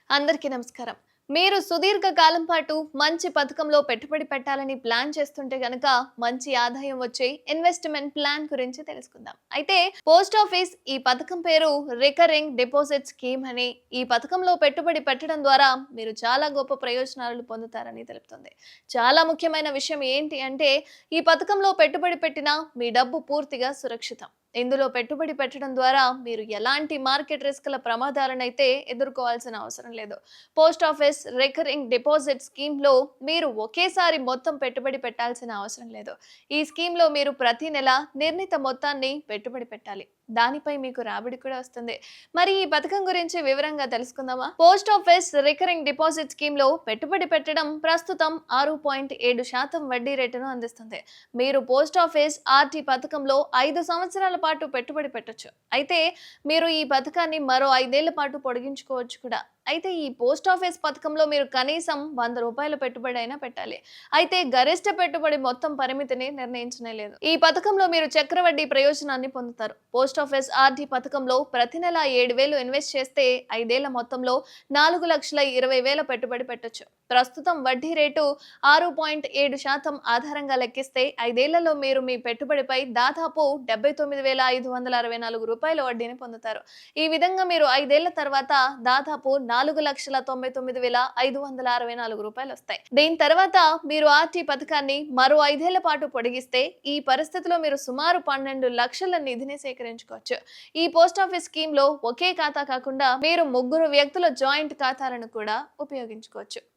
అందరికీ నమస్కారం. మీరు సుదీర్ఘ కాలం పాటు మంచి పథకంలో పెట్టుబడి పెట్టాలని ప్లాన్ చేస్తుంటే గనక మంచి ఆదాయం వచ్చే ఇన్వెస్ట్‌మెంట్ ప్లాన్ గురించి తెలుసుకుందాం. అయితే పోస్ట్ ఆఫీస్ ఈ పథకం పేరు రికరింగ్ డిపాజిట్ స్కీమ్ అని. ఈ పథకంలో పెట్టుబడి పెట్టడం ద్వారా మీరు చాలా గొప్ప ప్రయోజనాలను పొందుతారని తెలుపుతుంది. చాలా ముఖ్యమైన విషయం ఏంటి అంటే ఈ పథకంలో పెట్టుబడి పెట్టినా మీ డబ్బు పూర్తిగా సురక్షితం. ఇందులో పెట్టుబడి పెట్టడం ద్వారా మీరు ఎలాంటి మార్కెట్ రిస్క్‌ల ప్రమాదాలనైతే ఎదుర్కోవాల్సిన అవసరం లేదు. పోస్ట్ ఆఫీస్ రికరింగ్ డిపాజిట్ స్కీమ్‌లో మీరు ఒకేసారి మొత్తం పెట్టుబడి పెట్టాల్సిన అవసరం లేదు. ఈ స్కీమ్‌లో మీరు ప్రతి నెల నిర్ణీత మొత్తాన్ని పెట్టుబడి పెట్టాలి. దానిపై మీకు రాబడి కూడా వస్తుంది. మరి ఈ పథకం గురించి వివరంగా తెలుసుకుందామా? పోస్ట్ ఆఫీస్ రికరింగ్ డిపాజిట్ స్కీమ్‌లో పెట్టుబడి పెట్టడం ప్రస్తుతం 6.7% వడ్డీ రేటును అందిస్తుంది. మీరు పోస్ట్ ఆఫీస్ ఆర్‌డి పథకంలో 5 సంవత్సరాల పాటు పెట్టుబడి పెట్టొచ్చు. అయితే మీరు ఈ పథకాన్ని మరో 5 ఏళ్ల పాటు పొడిగించుకోవచ్చు కూడా. అయితే ఈ పోస్ట్ ఆఫీస్ పథకంలో మీరు కనీసం రూ. 100 పెట్టుబడి అయినా పెట్టాలి. అయితే గరిష్ట పెట్టుబడి మొత్తం పరిమితిని నిర్ణయించనే లేదు. ఈ పథకంలో మీరు చక్రవడ్డీ ప్రయోజనాన్ని పొందుతారు. పోస్ట్ ఆఫీస్ ఆర్‌డి పథకంలో ప్రతి నెల 7,000 ఇన్వెస్ట్ చేస్తే 5 ఏళ్ల మొత్తంలో 4,20,000 పెట్టుబడి పెట్టొచ్చు. ప్రస్తుతం వడ్డీ రేటు 6.7% ఆధారంగా లెక్కిస్తే 5 ఏళ్లలో మీరు మీ పెట్టుబడిపై దాదాపు రూ. 79,564 వడ్డీని పొందుతారు. ఈ విధంగా మీరు 5 ఏళ్ల తర్వాత దాదాపు రూ. 4,99,564 వస్తాయి. దీని తర్వాత మీరు ఆర్‌టి పథకాన్ని మరో 5 ఏళ్ల పాటు పొడిగిస్తే ఈ పరిస్థితిలో మీరు సుమారు 12 లక్షల నిధిని సేకరించుకోవచ్చు. ఈ పోస్ట్ ఆఫీస్ స్కీమ్ లో ఒకే ఖాతా కాకుండా మీరు ముగ్గురు వ్యక్తుల జాయింట్ ఖాతాలను కూడా ఉపయోగించుకోవచ్చు.